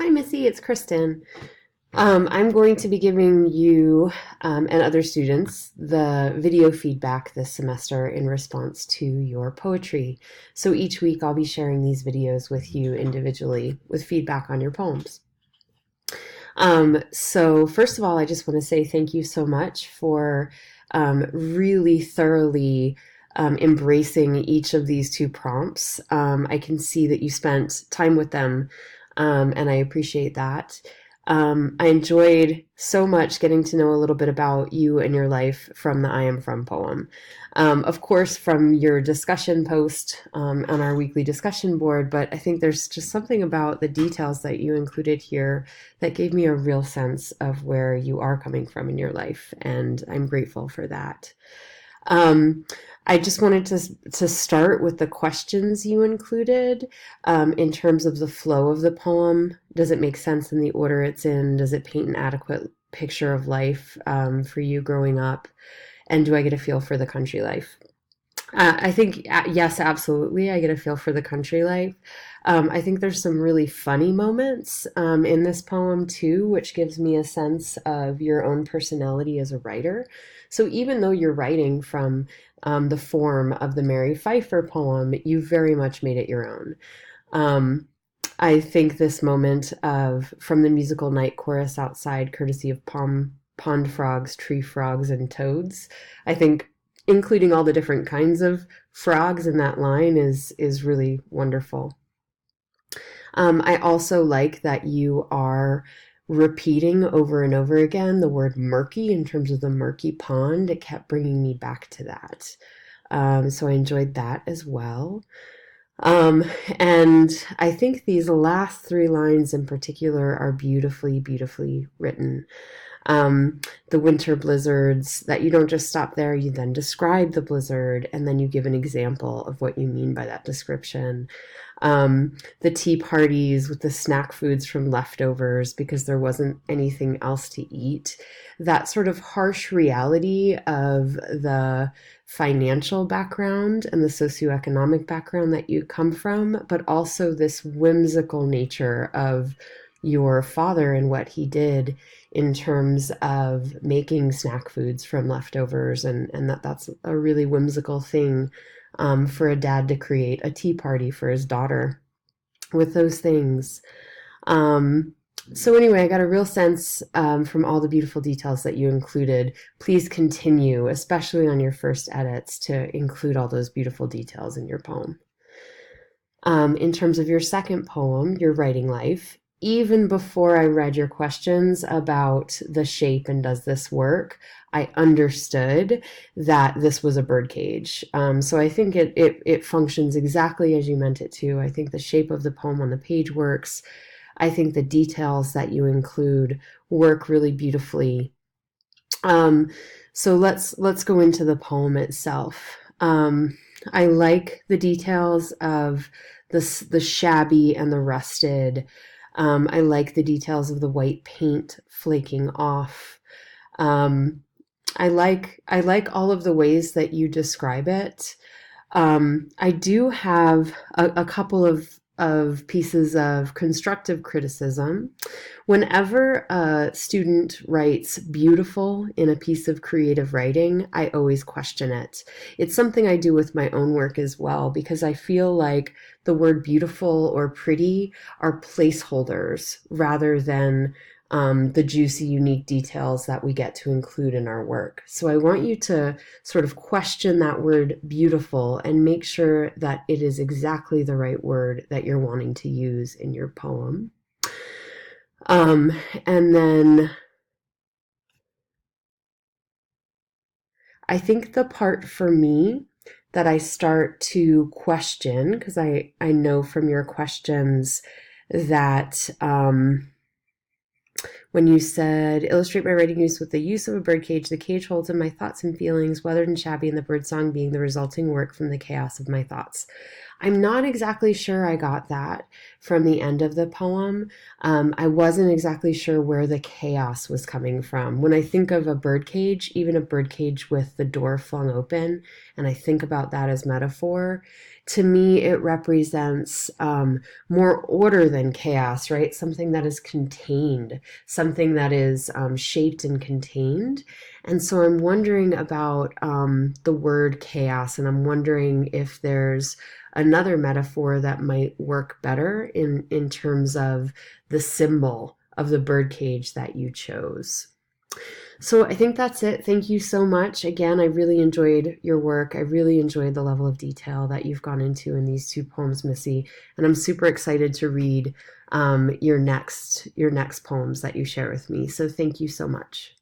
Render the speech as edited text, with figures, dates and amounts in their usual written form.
Hi, Missy, it's Kristen. I'm going to be giving you and other students the video feedback this semester in response to your poetry. So each week I'll be sharing these videos with you individually with feedback on your poems. So first of all, I just want to say thank you so much for really thoroughly embracing each of these two prompts. I can see that you spent time with them, and I appreciate that. I enjoyed so much getting to know a little bit about you and your life from the I Am From poem. Of course, from your discussion post on our weekly discussion board, but I think there's just something about the details that you included here that gave me a real sense of where you are coming from in your life, and I'm grateful for that. Um, I just wanted to start with the questions you included in terms of the flow of the poem. Does it make sense in the order it's in? Does it paint an adequate picture of life for you growing up? And do I get a feel for the country life? I think, yes, absolutely. I get a feel for the country life. I think there's some really funny moments in this poem too, which gives me a sense of your own personality as a writer. So even though you're writing from the form of the Mary Pfeiffer poem, you very much made it your own. Um, I think this moment of from the musical night chorus outside, courtesy of pond frogs, tree frogs, and toads. I think including all the different kinds of frogs in that line is really wonderful. I also like that you are repeating over and over again the word murky in terms of the murky pond. It kept bringing me back to that. So I enjoyed that as well. Um, and I think these last three lines in particular are beautifully, beautifully written. The winter blizzards, that you don't just stop there, you then describe the blizzard, and then you give an example of what you mean by that description. The tea parties with the snack foods from leftovers because there wasn't anything else to eat. That sort of harsh reality of the financial background and the socioeconomic background that you come from, but also this whimsical nature of your father and what he did in terms of making snack foods from leftovers, and that's a really whimsical thing for a dad to create a tea party for his daughter with those things. Um, so anyway, I got a real sense from all the beautiful details that you included. Please continue, especially on your first edits, to include all those beautiful details in your poem. In terms of your second poem, Your Writing Life, even before I read your questions about the shape and does this work, I understood that this was a birdcage. So I think it functions exactly as you meant it to. I think the shape of the poem on the page works. I think the details that you include work really beautifully. Um, so let's go into the poem itself. I like the details of the shabby and the rusted. I like the details of the white paint flaking off. Um, I like all of the ways that you describe it. I do have a couple of pieces of constructive criticism. Whenever a student writes beautiful in a piece of creative writing, I always question it. It's something I do with my own work as well because I feel like the word beautiful or pretty are placeholders rather than the juicy, unique details that we get to include in our work. So I want you to sort of question that word beautiful and make sure that it is exactly the right word that you're wanting to use in your poem. Um, and then I think the part for me that I start to question, because I know from your questions that when you said, illustrate my writing use with the use of a birdcage. The cage holds in my thoughts and feelings, weathered and shabby, and the birdsong being the resulting work from the chaos of my thoughts. I'm not exactly sure I got that from the end of the poem. I wasn't exactly sure where the chaos was coming from. When I think of a birdcage, even a birdcage with the door flung open, and I think about that as metaphor, to me it represents more order than chaos, right? Something that is contained, something that is shaped and contained. And so I'm wondering about the word chaos, and I'm wondering if there's another metaphor that might work better in terms of the symbol of the birdcage that you chose. So I think that's it. Thank you so much. Again, I really enjoyed your work. I really enjoyed the level of detail that you've gone into in these two poems, Missy, and I'm super excited to read your next poems that you share with me. So thank you so much.